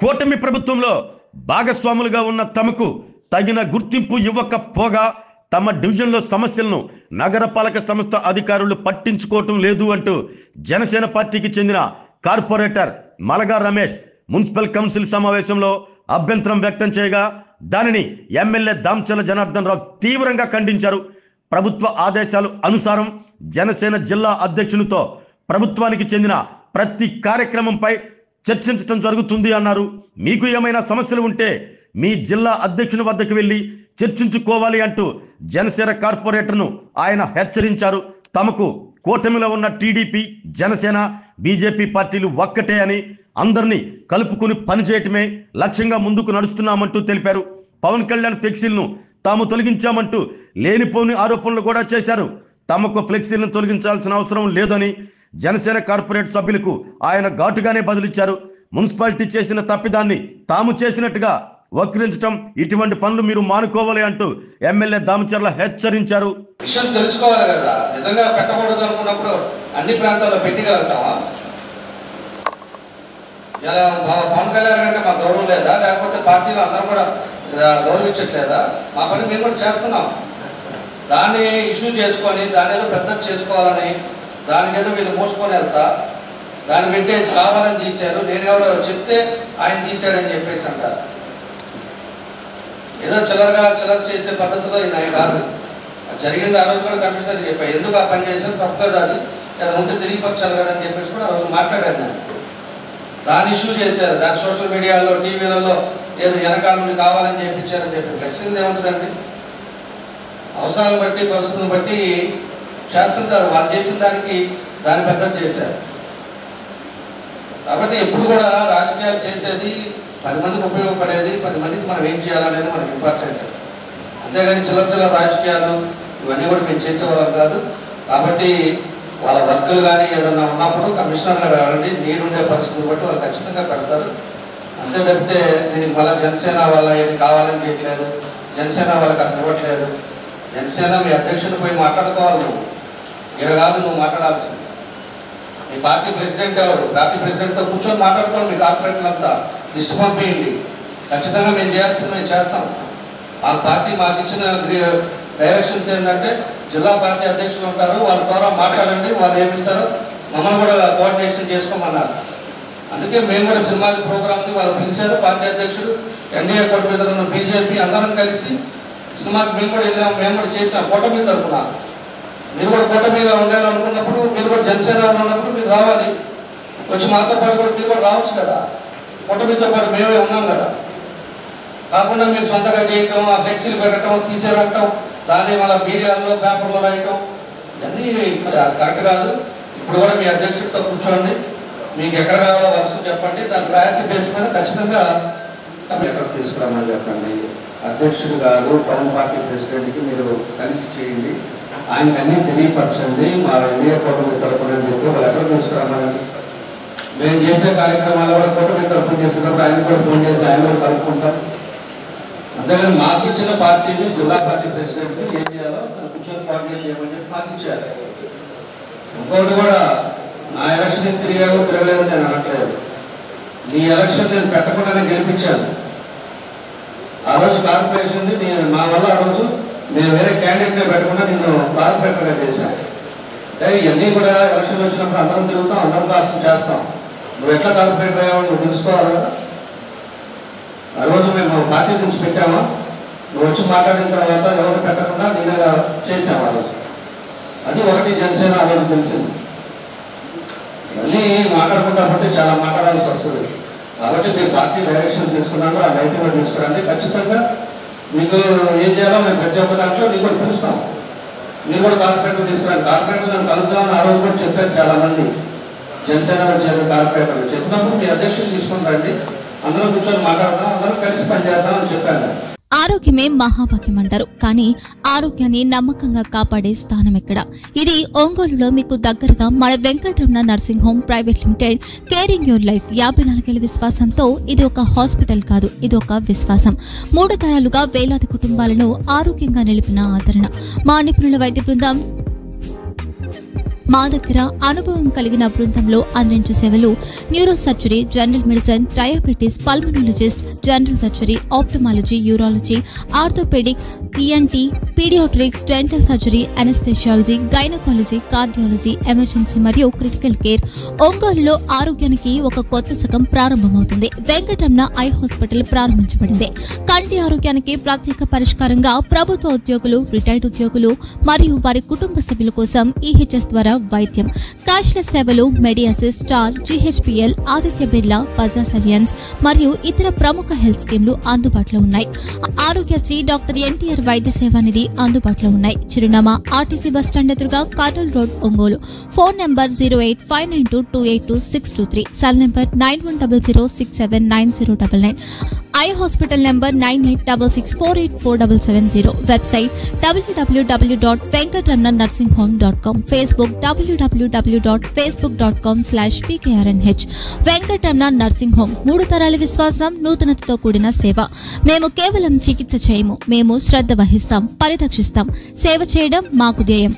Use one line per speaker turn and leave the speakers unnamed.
కూటమి ప్రభుత్వంలో భాగస్వాములుగా ఉన్న తమకు తగిన గుర్తింపు ఇవ్వకపోగా తమ డివిజన్లో సమస్యలను నగరపాలక సంస్థ అధికారులు పట్టించుకోవటం లేదు అంటూ జనసేన పార్టీకి చెందిన corporator Malaga Ramesh municipal council సమావేశంలో అభ్యంతరం వ్యక్తం చేయగా దానిని ఎమ్మెల్యే దామచర్ల జనార్దన్ రావు తీవ్రంగా ఖండించారు. ప్రభుత్వ ఆదేశాల అనుసారం జనసేన జిల్లా అధ్యక్షునితో ప్రభుత్వానికి చెందిన ప్రతి కార్యక్రమంపై చర్చించడం జరుగుతుంది అన్నారు. మీకు ఏమైనా సమస్యలు ఉంటే మీ జిల్లా అధ్యక్షుని వద్దకు వెళ్ళి చర్చించుకోవాలి అంటూ జనసేన కార్పొరేటర్ను ఆయన హెచ్చరించారు. తమకు కూటమిలో ఉన్న టీడీపీ, జనసేన, బీజేపీ పార్టీలు ఒక్కటే అని అందరినీ కలుపుకుని పనిచేయటమే లక్ష్యంగా ముందుకు నడుస్తున్నామంటూ తెలిపారు. పవన్ కళ్యాణ్ ఫ్లెక్సీలను తాము తొలగించామంటూ లేనిపోని ఆరోపణలు కూడా చేశారు. తమకు ఫ్లెక్సీలను తొలగించాల్సిన అవసరం లేదని జనసేన కార్పొరేట్ సభ్యులకు ఆయన ఘాటుగానే బదులిచ్చారు. మున్సిపాలిటీ చేసిన తప్పిదాన్ని తాము చేసినట్టుగా వక్రించడం, ఇటువంటి పనులు మీరు మానుకోవాలి అంటూ ఎమ్మెల్యే దామచర్ల హెచ్చరించారు.
విషయం తెలుసుకోవాలి కదా, నిజంగా పెట్టకూడదు అనుకున్నప్పుడు అన్ని ప్రాంతాల్లో పెట్టగలుగుతామా? ఇలా పవన్ కళ్యాణ్ అంటే మాకు గౌరవం లేదా, లేకపోతే పార్టీలో అందరూ కూడా గౌరవించట్లేదా? మా పని మేము కూడా చేస్తున్నాం. దాన్ని ఇష్యూ చేసుకొని దాని ఏదో పెద్ద చేసుకోవాలని దానికి ఏదో వీళ్ళు మోసుకొని వెళ్తా దాన్ని పెట్టేసి కావాలని తీశారు, నేనెవరో చెప్తే ఆయన తీశాడని చెప్పేసి అంటారు. ఏదో చిల్లర చేసే పద్ధతిలో ఈయన కాదు. జరిగింది ఆ రోజు కూడా కమిషనర్ చెప్పాను, ఎందుకు ఆ పని చేశాను తప్పు కదా, అది ఏదైనా ఉంటే తిరిగి పక్షాలు కదా అని చెప్పేసి కూడా ఆ రోజు మాట్లాడాను నేను. దాన్ని ఇష్యూ చేశారు, దాని సోషల్ మీడియాలో, టీవీలలో ఏదో వెనకాల నుండి కావాలని చేయించారని చెప్పి లక్ష్యం ఏముంటుందండి? అవసరాలను బట్టి, పరిస్థితులను బట్టి చేస్తుంటారు. వాళ్ళు చేసిన దానికి దాన్ని పెద్ద చేశారు. కాబట్టి ఎప్పుడు కూడా రాజకీయాలు చేసేది 10 మందికి ఉపయోగపడేది, 10 మందికి మనం ఏం చేయాలనేది మనకి ఇంపార్టెంట్. అంతేగాని చిల్లర రాజకీయాలు ఇవన్నీ కూడా మేము చేసేవాళ్ళం కాదు. కాబట్టి వాళ్ళ వర్కులు కానీ ఏదన్నా ఉన్నప్పుడు కమిషనర్ గారు వెళ్ళండి, నీరుండే పరిస్థితులు బట్టి వాళ్ళు ఖచ్చితంగా పెడతారు. అంతే తప్పితే దీనికి మళ్ళీ జనసేన వాళ్ళ ఏది కావాలని చేయట్లేదు, జనసేన వాళ్ళకి అసలు ఇవ్వట్లేదు. జనసేన మీ అధ్యక్షుని పోయి మాట్లాడుకోవాలి. నువ్వు ఇక్కడ కాదు నువ్వు మాట్లాడాల్సింది. మీ పార్టీ ప్రెసిడెంట్ ఎవరు? పార్టీ ప్రెసిడెంట్తో కూర్చొని మాట్లాడుకోవాలి. మీ కార్పొరేటర్లంతా లిస్టు పంపించండి. ఖచ్చితంగా మేము చేయాల్సింది మేము చేస్తాం. ఆ పార్టీ మాకు ఇచ్చిన డైరెక్షన్స్ ఏంటంటే జిల్లా పార్టీ అధ్యక్షులు ఉంటారు, వాళ్ళ ద్వారా మాట్లాడండి, వాళ్ళు ఏమిస్తారో మమ్మల్ని కూడా కోఆర్డినేషన్ చేసుకోమన్నారు. అందుకే మేము కూడా సినిమాకి ప్రోగ్రామ్కి వాళ్ళు పిలిచారు. పార్టీ అధ్యక్షుడు, ఎన్డీఏ కోట మీద ఉన్న బీజేపీ అందరం కలిసి సినిమాకి మేము కూడా వెళ్ళాము, మేము కూడా చేసాం కూటమి తరఫున. మీరు కూడా కూటమిగా ఉండాలనుకున్నప్పుడు, మీరు కూడా జనసేన ఉన్నప్పుడు మీరు రావాలి. వచ్చి మాతో పాటు కూడా మీరు కూడా రావచ్చు కదా. కూటమితో పాటు మేమే ఉన్నాం కదా. కాకుండా మీరు సొంతగా చేయటం, ఆ ఫ్లెక్సీలు పెట్టడం, తీసేయటం, దాన్ని మళ్ళీ మీడియాలో పేపర్లో రాయటం ఇవన్నీ కరెక్ట్ కాదు. ఇప్పుడు కూడా మీ అధ్యక్షుడితో కూర్చోండి, మీకు ఎక్కడ కావాలో వరుస చెప్పండి, దాని ప్రయారిటీ బేస్ మీద ఖచ్చితంగా ఎక్కడ తీసుకురామని చెప్పండి. అధ్యక్షుడు గారు టౌన్ పార్టీ ప్రెసిడెంట్కి మీరు కలిసి చేయండి, ఆయనకి అన్నీ తెలియపరచండి. మా ఎన్డీఏ కూటమి తరపున అని చెప్పి వాళ్ళు ఎక్కడ తీసుకురామని. మేము చేసే కార్యక్రమాలు కూడా కూటమి తరపున చేసినప్పుడు ఆయన కూడా ఫోన్ చేసి ఆయన కూడా కలుపుకుంటాం. అంతేగాని మాకు ఇచ్చిన పార్టీని జిల్లా పార్టీ ప్రెసిడెంట్ని ఏం చేయాలో తన కూర్చొని కోఆర్డినేట్ చేయమని చెప్పి మాకు ఇచ్చారు. ఇంకొకటి కూడా, నా ఎలక్షన్ తిరిగావో తిరగలేదో నేను అనట్లేదు. నీ ఎలక్షన్ నేను పెట్టకుండానే గెలిపించాను. ఆ రోజు కార్పొరేషన్ది మా వల్ల ఆ రోజు నేను వేరే క్యాండిడేట్నే పెట్టకుండా నిన్ను కార్పొరేటర్గా చేశాను. ఇవన్నీ కూడా ఎలక్షన్లు వచ్చినప్పుడు అందరం తిరుగుతాం, అందరం కాస్త చేస్తాం. నువ్వు ఎట్లా కార్పొరేటర్ అయ్యావో నువ్వు తెలుసుకోవాలి కదా. ఆ రోజు మేము పార్టీ నుంచి పెట్టామా, నువ్వు వచ్చి మాట్లాడిన తర్వాత ఎవరు పెట్టకుండా నేనే చేసాము ఆ రోజు. అది ఒకటి జనసేన ఆ రోజు తెలిసింది. మళ్ళీ మాట్లాడుకుంటా పడితే చాలా మాట్లాడాల్సి వస్తుంది. కాబట్టి మీరు పార్టీ డైరెక్షన్స్ తీసుకున్నాను, ఆ డైరెక్ట్గా తీసుకురండి. ఖచ్చితంగా మీకు ఏం చేయాలో మేము ప్రతి ఒక్క దాంట్లో నీకు కూడా పిలుస్తాం. మీరు కూడా కార్పొరేటర్ తీసుకురండి. కార్పొరేటర్ నన్ను కలుద్దామని ఆ రోజు కూడా చెప్పారు చాలామంది. జనసేన వచ్చారు కార్పొరేటర్లు చెప్పినప్పుడు మీ అధ్యక్షులు తీసుకుని రండి, అందరం కూర్చొని మాట్లాడదాం, అందరం కలిసి పనిచేద్దాం అని చెప్పాను.
ఆరోగ్యమే మహాభాగ్యం అంటారు, కానీ ఆరోగ్యాన్ని నమ్మకంగా కాపాడే స్థానం ఎక్కడ? ఇది ఒంగోలులో మీకు దగ్గరగా మన Venkataramana nursing home private limited. Caring your life 54 ఏళ్ల విశ్వాసంతో ఇది ఒక హాస్పిటల్ కాదు, ఇది ఒక విశ్వాసం. 3 తరాలుగా వేలాది కుటుంబాలను ఆరోగ్యంగా నిలిపిన ఆదరణ. మా నిపుణుల వైద్య బృందం మా దగ్గర అనుభవం కలిగిన బృందంలో అందించే సేవలు neuro surgery, general medicine, diabetes, pulmonologist, general surgery, ophthalmology, urology, orthopaedic, ENT, paediatrics, dental surgery, anaesthesiology, gynaecology, cardiology, emergency మరియు క్రిటికల్ కేర్. ఒంగోలులో ఆరోగ్యానికి ఒక కొత్త శకం ప్రారంభమవుతుంది. వెంకటరమణ ఐ హాస్పిటల్ ప్రారంభించబడింది. కంటి ఆరోగ్యానికి ప్రత్యేక పరిష్కారంగా ప్రభుత్వ ఉద్యోగులు, రిటైర్డ్ ఉద్యోగులు మరియు వారి కుటుంబ సభ్యుల కోసం ఈహెచ్ఎస్ ద్వారా వైద్యం, క్యాష్లెస్ సేవలు, మెడియాసిస్, స్టార్, జీహెచ్పిఎల్, ఆదిత్య బిర్లా, బజాజ్ అలియన్స్ మరియు ఇతర ప్రముఖ హెల్త్ స్కీమ్లు అందుబాటులో ఉన్నాయి. ఆరోగ్యశ్రీ, డాక్టర్ ఎన్టీఆర్ వైద్య సేవా నిధి అందుబాటులో ఉన్నాయి. చిరునామా ఆర్టీసీ బస్టాండ్ ఎదురుగా, Kurnool road, Ongole. Phone number 08592282623, cell number 9100679099. Eye hospital number 9866484770. Website www.venkatramannursing.com. Facebook www.facebook.com/pkrnh. Venkataramana nursing home, 3 తరాల విశ్వాసం, నూతనతతో కూడిన సేవ. మేము కేవలం చికిత్స చేయము, మేము శ్రద్ధ వహిస్తాం, పరిరక్షిస్తాం. సేవ చేయడం మాకు ధ్యేయం.